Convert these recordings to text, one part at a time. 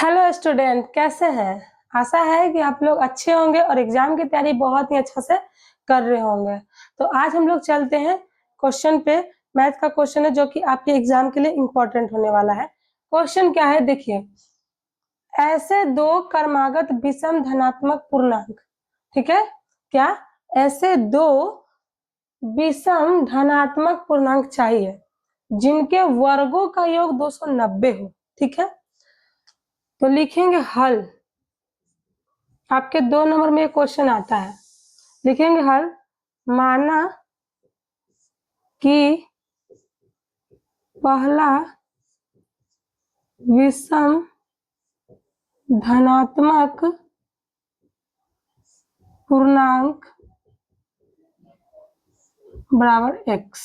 Hello student, कैसे हैं? आशा है कि आप लोग अच्छे होंगे और एग्जाम की तैयारी बहुत ही अच्छा से कर रहे होंगे। तो आज हम लोग चलते हैं क्वेश्चन पे। मैथ का क्वेश्चन है जो कि आपके एग्जाम के लिए इम्पोर्टेंट होने वाला है। क्वेश्चन क्या है देखिए, ऐसे दो क्रमागत विषम धनात्मक पूर्णांक, ठीक है क्या? ऐसे दो विषम धनात्मक पूर्णांक चाहिए जिनके वर्गों का योग 290 हो, ठीक है। तो लिखेंगे हल। आपके 2 नंबर में क्वेश्चन आता है, लिखेंगे हल। माना कि पहला विषम धनात्मक पूर्णांक बराबर x,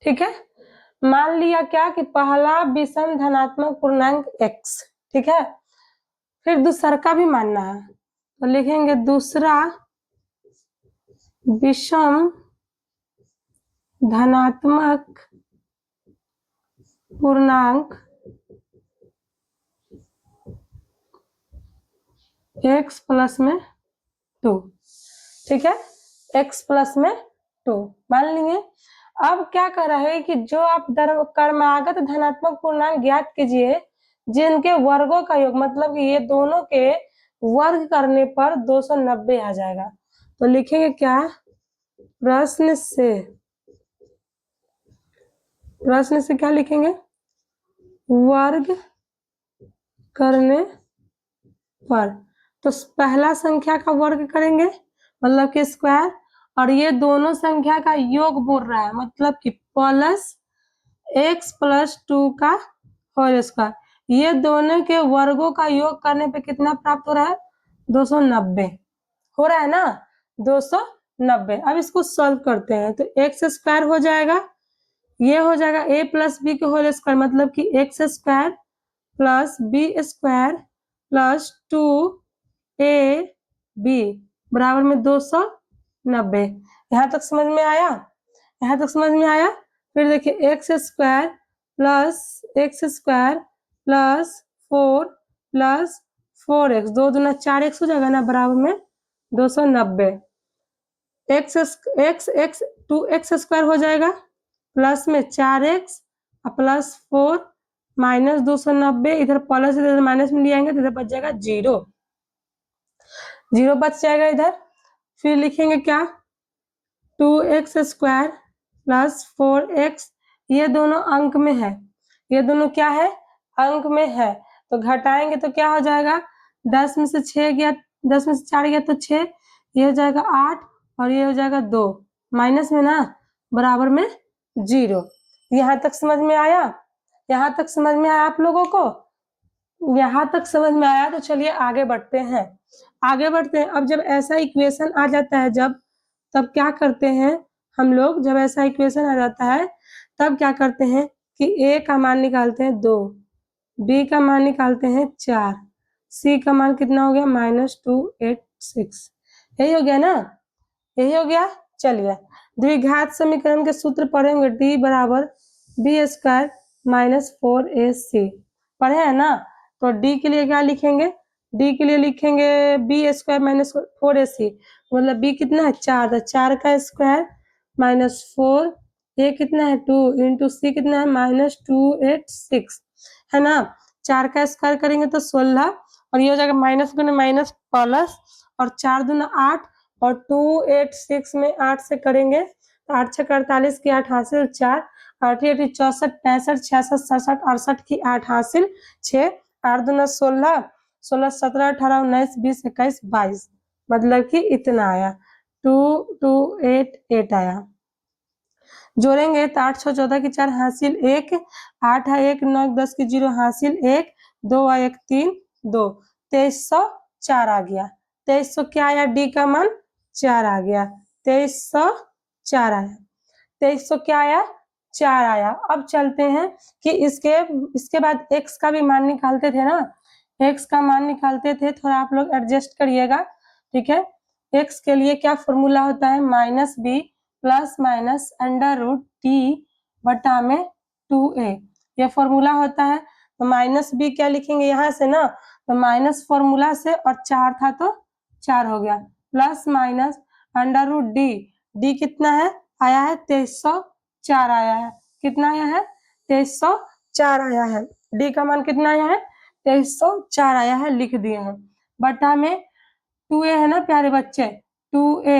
ठीक है। मान लिया क्या कि पहला विषम धनात्मक पूर्णांक x, ठीक है। फिर दूसरा का भी मानना है, तो लिखेंगे दूसरा विषम धनात्मक पूर्णांक x प्लस में 2, ठीक है। x प्लस में 2 मान लेंगे। अब क्या कर रहा है कि जो आप क्रमागत धनात्मक पूर्णांक ज्ञात कीजिए जिनके वर्गों का योग, मतलब कि ये दोनों के वर्ग करने पर 290 आ जाएगा। तो लिखेंगे क्या, प्रश्न से क्या लिखेंगे, वर्ग करने पर। तो पहला संख्या का वर्ग करेंगे मतलब कि स्क्वायर, और ये दोनों संख्या का योग बोल रहा है मतलब कि प्लस x प्लस 2 का होल स्क्वायर। ये दोनों के वर्गों का योग करने पे कितना प्राप्त हो रहा है, 290 हो रहा है ना, 290। अब इसको सॉल्व करते हैं तो एक्स स्क्वायर हो जाएगा, ये हो जाएगा a प्लस बी के होल स्क्वायर मतलब कि X square plus B square plus 2ab बराबर में 290। यहाँ तक समझ में आया? यहाँ तक समझ में आया। फिर देखिए x square plus 4 plus 4x, 2 दूना 4x हो जाएगा ना, बराबर में 290। x 2x स्क्वायर हो जाएगा प्लस में 4x प्लस 4 माइनस 290, इधर प्लस इधर माइनस में ले आएंगे तो इधर बच जाएगा 0 बच जाएगा इधर। फिर लिखेंगे क्या, 2x स्क्वायर प्लस 4x, ये दोनों अंक में है, ये दोनों क्या है, अंक में है। तो घटाएंगे तो क्या हो जाएगा, 10 में से 6 गया, 10 में से 4 गया तो 6, ये हो जाएगा 8 और ये हो जाएगा 2 माइनस में ना, बराबर में 0। यहाँ तक समझ में आया? यहाँ तक समझ में आया आप लोगों को? यहाँ तक समझ में आया तो चलिए आगे बढ़ते हैं। अब जब ऐसा इक्वेशन आ जाता है, तब क्या करते हैं हम लोग, जब ऐसा इक्वेशन आ जाता है तब क्या करते हैं कि a का मान निकालते हैं 2, b का मान निकालते हैं 4, c का मान कितना हो गया -286। यही हो गया ना, यही हो गया। चलिए द्विघात समीकरण के सूत्र पढ़ेंगे, d बराबर बी स्क्वायर माइनस 4ac पढ़े हैं ना। तो d के लिए क्या लिखेंगे, d के लिए लिखेंगे बी स्क्वायर माइनस 4ac, मतलब b कितना है 4, तो 4 का स्क्वायर माइनस 4, a कितना है 2 इंटू सी कितना है -286 है ना। 4 का स्क्वायर करेंगे तो 16 और ये हो जाएगा माइनस गुना माइनस प्लस, और 4 दूना 8 और 286 में 8 से करेंगे तो 8 6 48 की 8 हासिल 4, 8 8 64 65 66 67 68 की 8 हासिल 6, 8 दूना 16, 16 17 18 19 20 21 22, मतलब कि इतना आया 2288 आया। जोड़ेंगे तो 8 6 14 की 4 हासिल 1, 8 है 1 9 10 की 0 हासिल 1, 2 1 3 2, 2304 आ गया। 2300 क्या आया, डी का मान 4 आ गया, 2304 आया। 2300 क्या आया, 4 आया। अब चलते हैं कि इसके बाद x का भी मान निकालते थे ना, x का मान निकालते थे, थोड़ा आप लोग एडजस्ट करिएगा, ठीक है। x के लिए क्या फॉर्मूला होता है, -b plus minus under root T बटा में 2a, ये फॉर्मूला होता है। तो माइनस बी क्या लिखेंगे यहाँ से ना, तो माइनस फॉर्मूला से और 4 था तो 4 हो गया, plus minus under root D, D कितना है आया है 2304 आया है, कितना आया है 2304 आया है, डी का मान कितना आया है 2304 आया है, लिख दिए हैं। बटा में 2a है ना प्यारे बच्चे, 2a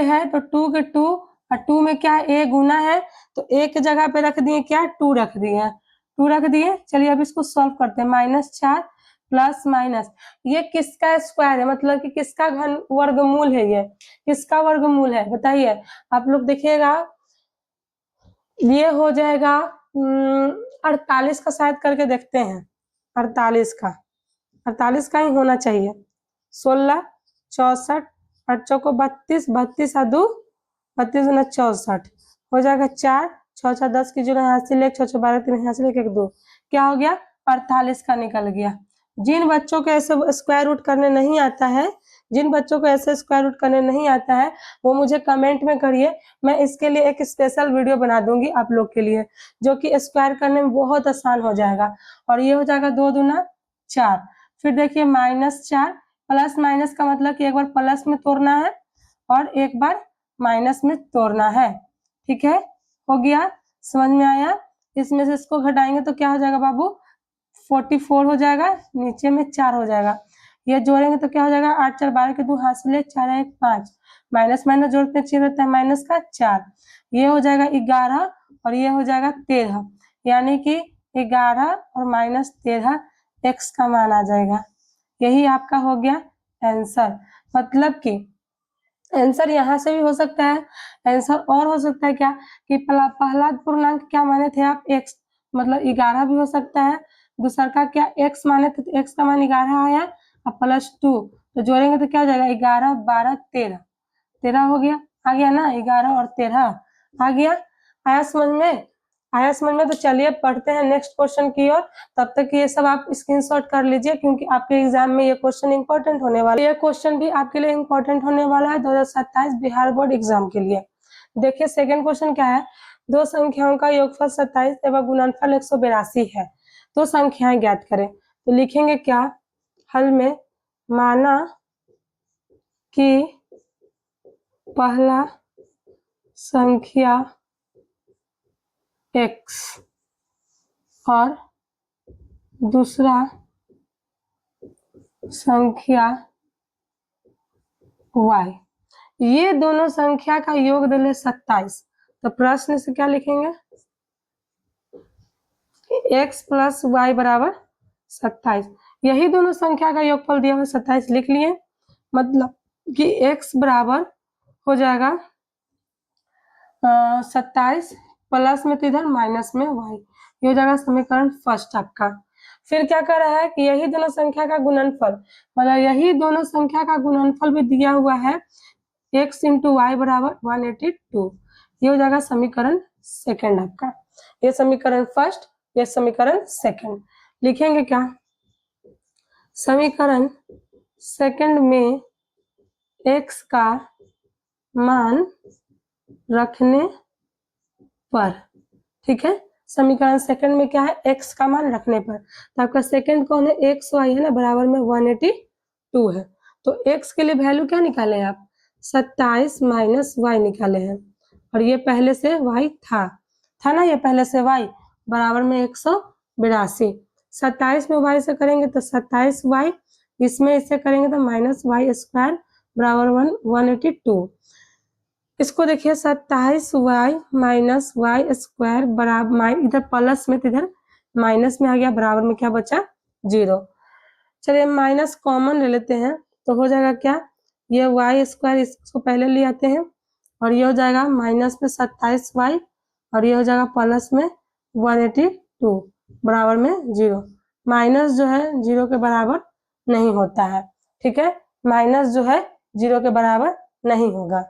है तो 2 के 2 और 2 में क्या है a गुना है, तो एक जगह पे रख दिए क्या 2 रख दिए, 2 रख दिए। चलिए अब इसको सॉल्व करते हैं, -4 प्लस माइनस, ये किसका स्क्वायर है, मतलब कि किसका घन वर्गमूल है, ये किसका वर्गमूल है बताइए आप लोग। देखिएगा ये हो जाएगा 48 का, शायद करके देखते हैं, 48 का, 48 का ही होना चाहिए, 16 64 8 चौको 32, 32 और 2 32 गुना 64 हो जाएगा 4 6 6 10 की जगह यहाँ से ले 6 6 12 3 यहाँ से लेके 1 2, क्या हो गया 48 का निकल गया। जिन बच्चों को ऐसे स्क्वायर रूट करने नहीं आता है, जिन बच्चों को ऐसे स्क्वायर रूट करने नहीं आता है वो मुझे कमेंट में करिए, मैं इसके लिए एक स्पेशल वीडियो बना दूंगी आप लोग के लिए, जो कि स्क्वायर करने में बहुत आसान हो जाएगा। और ये हो जाएगा 2 दूना 4, फिर देखिए -4 प्लस माइनस का मतलब कि एक बार प्लस में तोड़ना है और एक बार माइनस में तोड़ना है, ठीक है, हो गया, समझ में आया। इसमें से इसको घटाएंगे तो क्या हो जाएगा बाबू 44 हो जाएगा, नीचे में 4 हो जाएगा, ये जोड़ेंगे तो क्या हो जाएगा 8 4 12 के 2 हाथ से ले 4 1 5, माइनस माइनस जोड़ते चाहिए रहता है माइनस का 4, ये हो जाएगा 11 और ये हो जाएगा 13, यानी कि 11 और -13 x का मान आ जाएगा, यही आपका हो गया आंसर। मतलब कि आंसर यहाँ से भी हो सकता है, आंसर और हो सकता है क्या कि पहला पूर्णांक क्या माने थे आप x, मतलब 11 भी हो सकता है, दूसरा का क्या x माने थे तो x का मान 11 आया और +2 तो जोड़ेंगे तो क्या हो जाएगा 11 12 13, 13 हो गया, आ गया ना 11 और 13 आ गया, आया समझ में, आया समझ में। तो चलिए पढ़ते हैं नेक्स्ट क्वेश्चन की ओर, तब तक ये सब आप स्क्रीनशॉट कर लीजिए क्योंकि आपके एग्जाम में ये क्वेश्चन इंपॉर्टेंट होने वाला है, ये क्वेश्चन भी आपके लिए इंपॉर्टेंट होने वाला है 2027 बिहार बोर्ड एग्जाम के लिए। देखिए सेकंड क्वेश्चन क्या है, दो संख्याओं का योगफल 27 एवं गुणनफल 182 है, तो संख्याएं ज्ञात करें। तो लिखेंगे क्या हल में, माना कि पहला संख्या x और दूसरा संख्या y, ये दोनों संख्या का योग दिले 27, तो प्रश्न से क्या लिखेंगे x प्लस y बराबर 27, यही दोनों संख्या का योगफल दिया हुआ 27 लिख लिए, मतलब कि x बराबर हो जाएगा 27 प्लस में तो इधर माइनस में y, ये हो जाएगा समीकरण फर्स्ट आपका। फिर क्या कर रहा है कि यही दोनों संख्या का गुणनफल, मतलब यही दोनों संख्या का गुणनफल भी दिया हुआ है x इंटू वाई बराबर 182, ये हो जाएगा समीकरण सेकंड आपका, ये समीकरण फर्स्ट, ये समीकरण सेकंड। लिखेंगे क्या समीकरण सेकंड में x का मान रखने पर, ठीक है, समीकरण सेकंड में क्या है x का मान रखने पर, तो आपका सेकंड कौन है x y है ना, बराबर में 182 है, तो x के लिए वैल्यू क्या निकाले आप 27 माइनस y निकाले हैं, और ये पहले से y था ना, ये पहले से y बराबर में 182, 27 में y से करेंगे तो 27y, इसमें इससे करेंगे तो -y² बराबर 182, इसको देखिए 27y माइनस y² बराबर, इधर प्लस में तो इधर माइनस में आ गया, बराबर में क्या बचा 0। चलिए माइनस कॉमन ले लेते हैं तो हो जाएगा क्या, ये y² इसको पहले ले आते हैं और ये हो जाएगा माइनस में 27y और ये हो जाएगा प्लस में 182 बराबर में 0। माइनस जो है 0 के बराबर नहीं होता है, ठीक है, माइनस जो है 0 के बराबर नहीं होगा।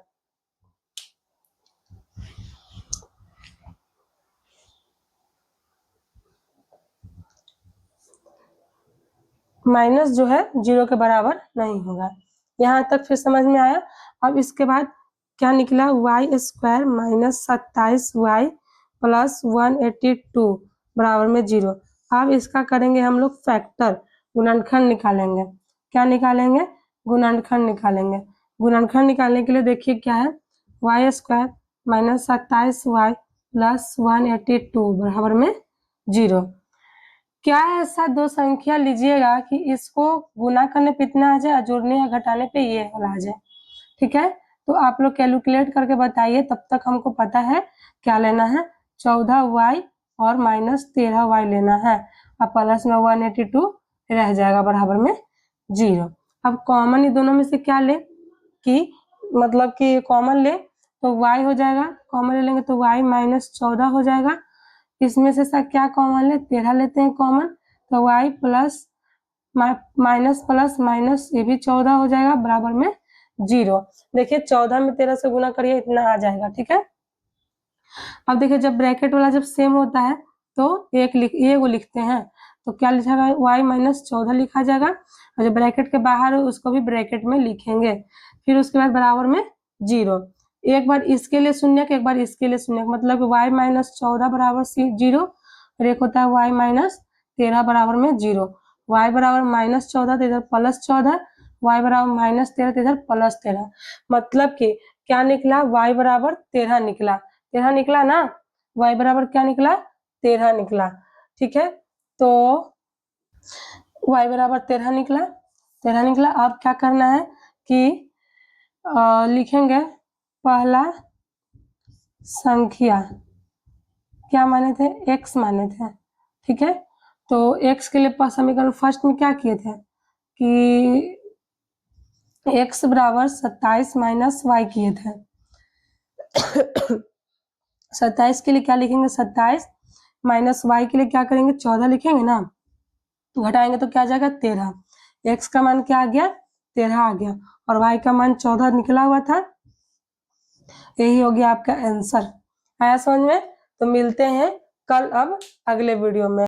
माइनस जो है 0 के बराबर नहीं होगा, यहाँ तक फिर समझ में आया। अब इसके बाद क्या निकला y² माइनस 27y प्लस 182 बराबर में 0। अब इसका करेंगे हम लोग फैक्टर, गुणनखंड निकालेंगे। क्या निकालेंगे? गुणनखंड निकालेंगे। गुणनखंड निकालने के लिए देखिए क्या है, Y square minus 27y plus 182 बराबर में 0। क्या ऐसा दो संख्या लीजिएगा कि इसको गुना करने पे इतना आ जाए और जोड़ने या घटाने पे ये वाला आ जाए। ठीक है, तो आप लोग कैलकुलेट करके बताइए, तब तक हमको पता है क्या लेना है, 14y और माइनस 13y लेना है और प्लस में 182 रह जाएगा बराबर में 0। अब कॉमन इन दोनों में से क्या ले कि मतलब कि कॉमन ले तो y हो जाएगा, कॉमन ले लेंगे तो y माइनस 14 हो जाएगा। इसमें से सब क्या कॉमन ले, 13 लेते हैं कॉमन, तो y plus minus plus minus ये भी 14 हो जाएगा बराबर में 0। देखिए 14 में 13 से गुना करिए, इतना आ जाएगा। ठीक है, अब देखिए जब ब्रैकेट वाला जब सेम होता है तो ये वो लिखते हैं, तो क्या लिखा जाएगा, y माइनस 14 लिखा जाएगा और जो ब्रैकेट के बाहर है उसको भी ब्रैकेट में लिखेंगे। फिर उसके बाद बराबर में 0, एक बार इसके लिए शून्य एक बार इसके लिए शून्य, मतलब y माइनस 14 बराबर 0 और एक होता है y माइनस 13 बराबर में 0। y बराबर माइनस 14 तो इधर प्लस 14, y बराबर माइनस 13 तो इधर प्लस 13, मतलब कि क्या निकला, y बराबर 13 निकला। 13 निकला ना, y बराबर क्या निकला, 13 निकला। ठीक है, तो y बराबर 13 निकला, 13 निकला। अब क्या करना है कि लिखेंगे पहला संख्या, क्या माने थे, x माने थे। ठीक है, तो x के लिए समीकरण फर्स्ट में क्या किए थे कि x बराबर 27 माइनस y किए थे। 27 के लिए क्या लिखेंगे, 27 माइनस y के लिए क्या करेंगे, 14 लिखेंगे ना, घटाएंगे तो क्या आ जाएगा 13। x का मान क्या आ गया, 13 आ गया और y का मान 14 निकला हुआ था। यही हो गया आपका आंसर। आया समझ में? तो मिलते हैं कल अब अगले वीडियो में।